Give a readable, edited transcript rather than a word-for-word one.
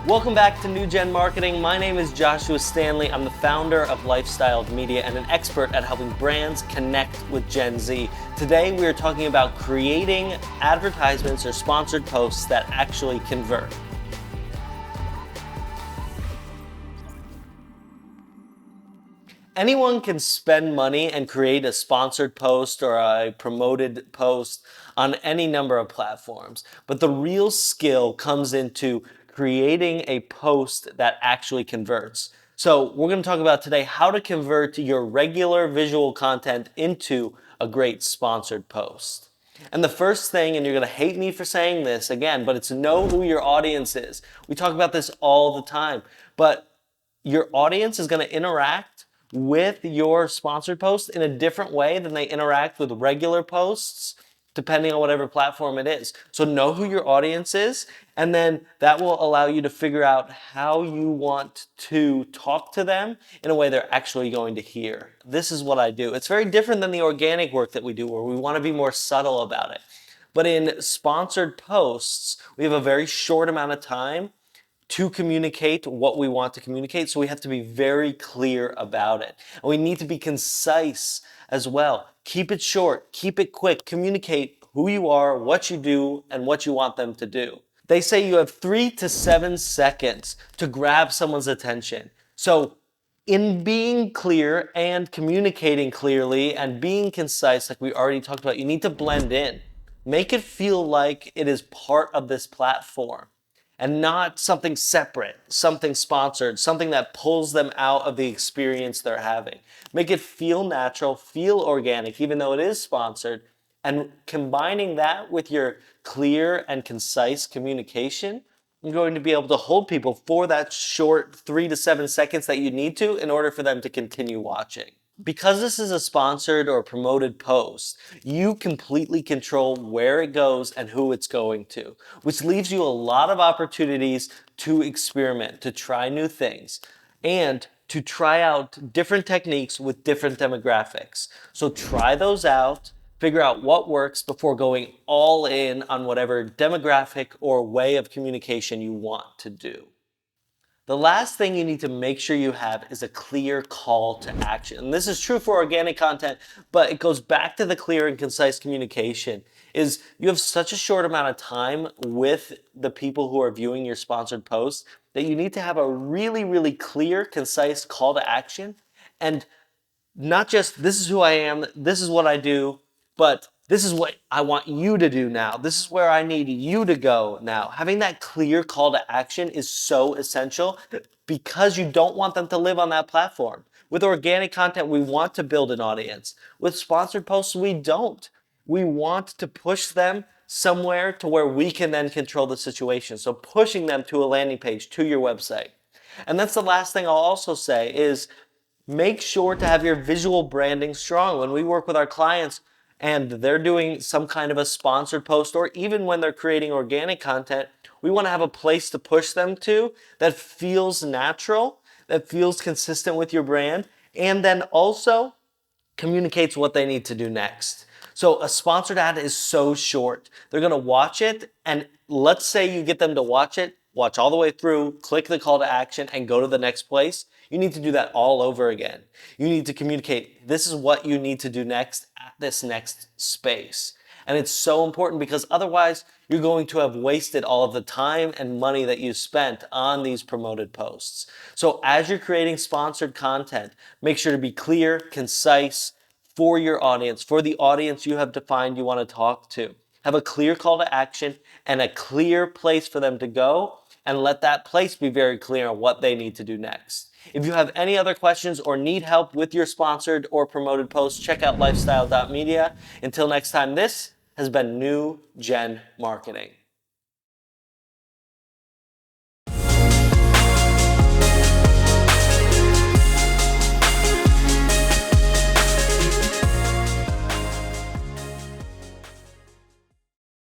Welcome back to New Gen Marketing. My name is Joshua Stanley. I'm the founder of Lifestyle Media and an expert at helping brands connect with Gen Z. Today we are talking about creating advertisements or sponsored posts that actually convert. Anyone can spend money and create a sponsored post or a promoted post on any number of platforms, but the real skill comes into creating a post that actually converts. So we're going to talk about today how to convert your regular visual content into a great sponsored post. And the first thing, and you're going to hate me for saying this again, but it's know who your audience is. We talk about this all the time, but your audience is going to interact with your sponsored post in a different way than they interact with regular posts, depending on whatever platform it is. So know who your audience is, and then that will allow you to figure out how you want to talk to them in a way they're actually going to hear. This is what I do. It's very different than the organic work that we do, where we want to be more subtle about it. But in sponsored posts, we have a very short amount of time to communicate what we want to communicate, so we have to be very clear about it. And we need to be concise as well. Keep it short, keep it quick, communicate who you are, what you do, and what you want them to do. They say you have 3 to 7 seconds to grab someone's attention. So in being clear and communicating clearly and being concise, like we already talked about, you need to blend in. Make it feel like it is part of this platform and not something separate, something sponsored, something that pulls them out of the experience they're having. Make it feel natural, feel organic, even though it is sponsored, and combining that with your clear and concise communication, you're going to be able to hold people for that short 3 to 7 seconds that you need to in order for them to continue watching. Because this is a sponsored or promoted post, you completely control where it goes and who it's going to, which leaves you a lot of opportunities to experiment, to try new things, and to try out different techniques with different demographics. So try those out, figure out what works before going all in on whatever demographic or way of communication you want to do. The last thing you need to make sure you have is a clear call to action. And this is true for organic content, but it goes back to the clear and concise communication. Is you have such a short amount of time with the people who are viewing your sponsored posts that you need to have a really, really clear, concise call to action. And not just, this is who I am, this is what I do, but this is what I want you to do now. This is where I need you to go now. Having that clear call to action is so essential because you don't want them to live on that platform. With organic content, we want to build an audience. With sponsored posts, we don't. We want to push them somewhere to where we can then control the situation. So pushing them to a landing page, to your website. And that's the last thing I'll also say is make sure to have your visual branding strong. When we work with our clients, and they're doing some kind of a sponsored post, or even when they're creating organic content, we want to have a place to push them to that feels natural, that feels consistent with your brand, and then also communicates what they need to do next. So a sponsored ad is so short. They're going to watch it, and let's say you get them to watch it, watch all the way through, click the call to action, and go to the next place. You need to do that all over again. You need to communicate, this is what you need to do next at this next space. And it's so important because otherwise you're going to have wasted all of the time and money that you spent on these promoted posts. So as you're creating sponsored content, make sure to be clear, concise for your audience, for the audience you have defined you want to talk to. Have a clear call to action and a clear place for them to go, and let that place be very clear on what they need to do next. If you have any other questions or need help with your sponsored or promoted posts, check out lifestyle.media. Until next time, this has been New Gen Marketing.